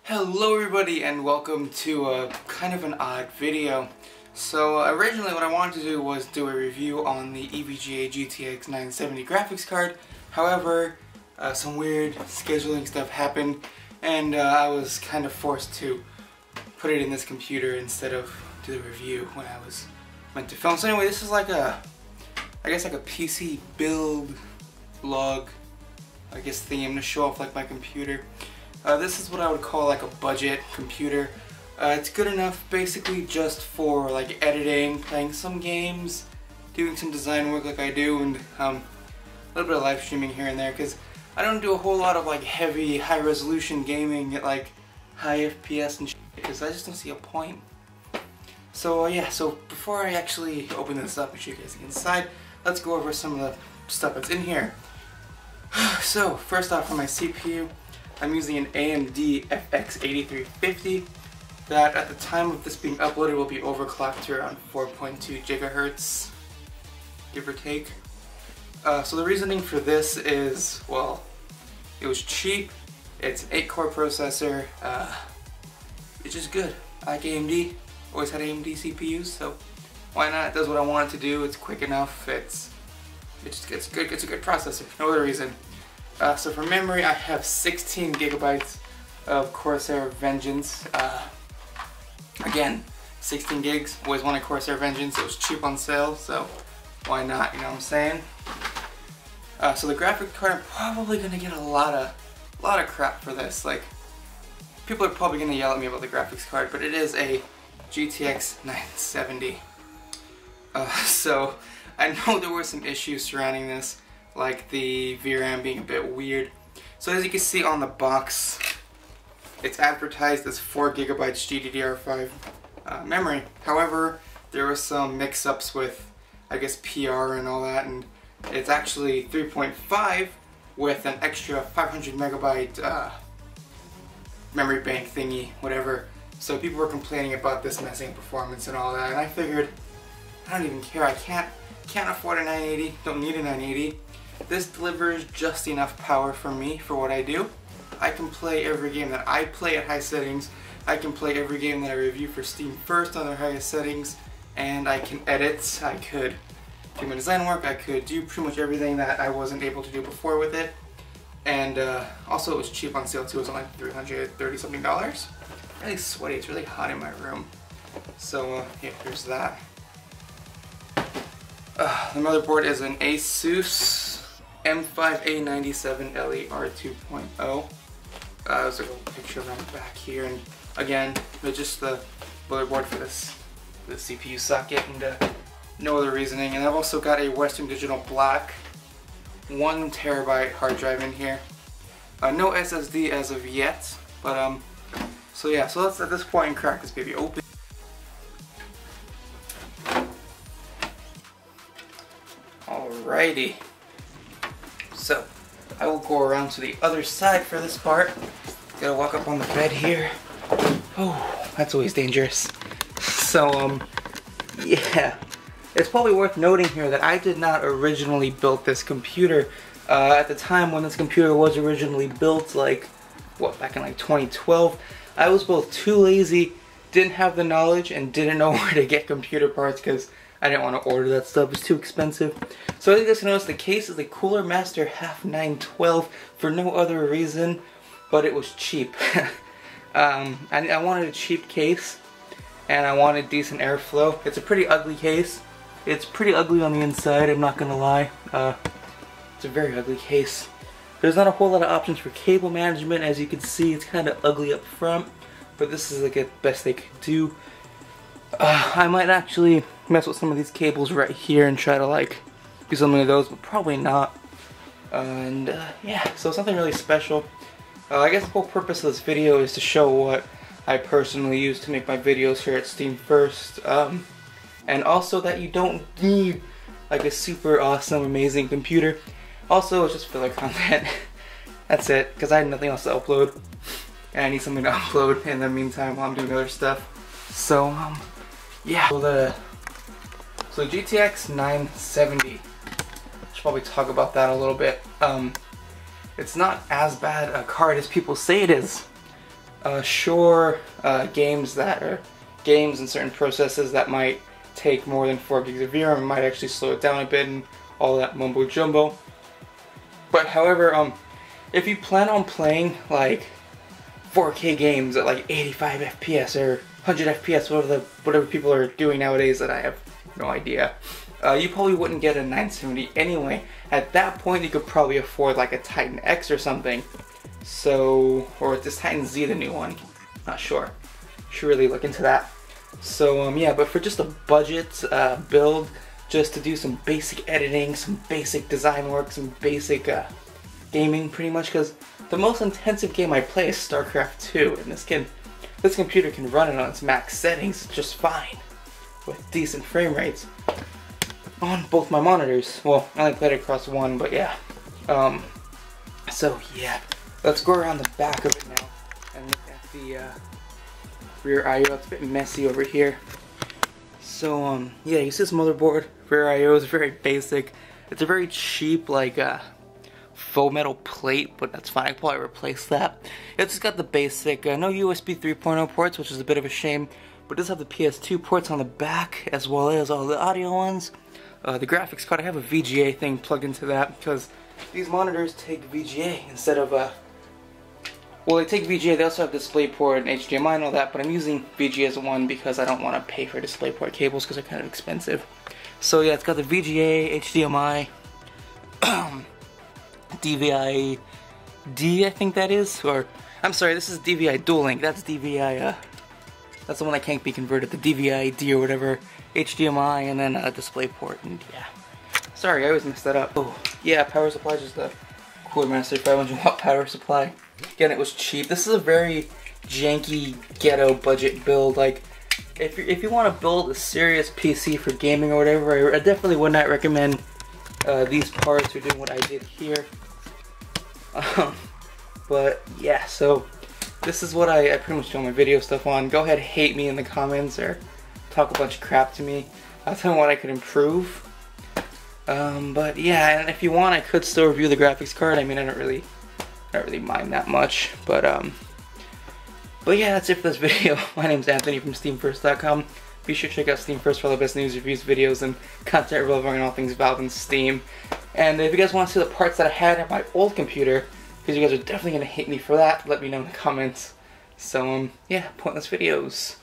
Hello everybody and welcome to a kind of an odd video. So originally what I wanted to do was do a review on the EVGA GTX 970 graphics card. However, some weird scheduling stuff happened and I was kind of forced to put it in this computer instead of do the review when I was meant to film. So anyway, this is like a, I guess like a PC build vlog, I guess theme to show off like my computer. This is what I would call like a budget computer. It's good enough basically just for like editing, playing some games, doing some design work like I do, and a little bit of live streaming here and there, because I don't do a whole lot of like heavy high resolution gaming at like high FPS and shit, because I just don't see a point. So yeah, so before I actually open this up and show you guys inside, let's go over some of the stuff that's in here. So first off, for my CPU, I'm using an AMD FX 8350 that at the time of this being uploaded will be overclocked to around 4.2 gigahertz, give or take. So the reasoning for this is, well, it was cheap, it's an 8-core processor, it's just good. I like AMD, always had AMD CPUs, so why not? It does what I want it to do, it's quick enough, it's good, it's a good processor, no other reason. So for memory, I have 16 gigabytes of Corsair Vengeance. Again, 16 gigs. Always wanted Corsair Vengeance. It was cheap on sale, so why not? You know what I'm saying? So the graphics card, I'm probably gonna get a lot of crap for this. Like, people are probably gonna yell at me about the graphics card, but it is a GTX 970. So I know there were some issues surrounding this, like the VRAM being a bit weird. So as you can see on the box, it's advertised as 4 gigabytes GDDR5 memory. However, there were some mix-ups with, I guess, PR and all that, and it's actually 3.5 with an extra 500 megabyte memory bank thingy, whatever. So people were complaining about this messing performance and all that, and I figured, I don't even care, I can't afford a 980, don't need a 980. This delivers just enough power for me for what I do. I can play every game that I play at high settings. I can play every game that I review for SteamFirst on their highest settings, and I can edit, I could do my design work, I could do pretty much everything that I wasn't able to do before with it. And also it was cheap on sale too, it was only $330 something. Really sweaty, it's really hot in my room. So yeah, here's that. The motherboard is an Asus M5A97LE R2.0. There's a little picture around the back here, and again, it's just the motherboard for this, the CPU socket, and no other reasoning. And I've also got a Western Digital Black 1 terabyte hard drive in here. No SSD as of yet, but so yeah, so let's at this point crack this baby open. Alrighty. So, I will go around to the other side for this part. Gotta walk up on the bed here. Oh, that's always dangerous. So, yeah. It's probably worth noting here that I did not originally build this computer. At the time when this computer was originally built, like, what, back in like 2012, I was both too lazy, didn't have the knowledge, and didn't know where to get computer parts because I didn't want to order that stuff, it's too expensive. So as you guys notice, the case is a Cooler Master half 912 for no other reason, but it was cheap. I wanted a cheap case, and I wanted decent airflow. It's a pretty ugly case. It's pretty ugly on the inside, I'm not gonna lie. It's a very ugly case. There's not a whole lot of options for cable management. As you can see, it's kind of ugly up front, but this is like the best they could do. I might actually mess with some of these cables right here and try to like do something with those, but probably not. Yeah, so it's nothing really special. I guess the whole purpose of this video is to show what I personally use to make my videos here at SteamFirst, and also that you don't need like a super awesome, amazing computer. Also, it's just filler content. That's it, because I had nothing else to upload, and I need something to upload in the meantime while I'm doing other stuff. So, yeah. So GTX 970. I should probably talk about that a little bit. It's not as bad a card as people say it is. Sure, games and certain processes that might take more than 4 gigs of VRAM might actually slow it down a bit and all that mumbo jumbo. But however, if you plan on playing like 4K games at like 85 FPS or 100 FPS, whatever people are doing nowadays that I have no idea, you probably wouldn't get a 970 anyway. At that point, you could probably afford like a Titan X or something. So, or is this Titan Z the new one? Not sure. Should really look into that. So yeah, but for just a budget build, just to do some basic editing, some basic design work, some basic gaming pretty much, because the most intensive game I play is StarCraft 2, and this computer can run it on its max settings just fine, with decent frame rates on both my monitors. Well, I only played it across one, but yeah. So yeah, let's go around the back of it now and look at the rear I/O. It's a bit messy over here. So yeah, you see this motherboard. Rear I/O is very basic. It's a very cheap like faux metal plate, but that's fine. I can probably replace that. It's just got the basic no USB 3.0 ports, which is a bit of a shame, but it does have the PS2 ports on the back as well as all the audio ones. The graphics card, I have a VGA thing plugged into that because these monitors take VGA instead of well, they take VGA, they also have DisplayPort and HDMI and all that, but I'm using VGA as one because I don't want to pay for DisplayPort cables because they're kind of expensive. So yeah, it's got the VGA, HDMI, DVI-D, I think that is, or, I'm sorry, this is DVI Dual Link, that's DVI, that's the one that can't be converted, the DVI-D or whatever, HDMI, and then DisplayPort, and yeah. Sorry, I always mess that up. Oh, yeah, power supply is just a Cooler Master 500 watt power supply. Again, it was cheap. This is a very janky ghetto budget build. Like, if you want to build a serious PC for gaming or whatever, I definitely would not recommend these parts or doing what I did here. But yeah, so this is what I pretty much do all my video stuff on. Go ahead, hate me in the comments or talk a bunch of crap to me. I'll tell you what I could improve. But yeah, and if you want, I could still review the graphics card. I mean, I don't really mind that much, but yeah, that's it for this video. My name's Anthony from SteamFirst.com. Be sure to check out SteamFirst for all the best news, reviews, videos, and content relevant on all things Valve and Steam. And if you guys want to see the parts that I had at my old computer, because you guys are definitely gonna hate me for that, let me know in the comments. So yeah, pointless videos.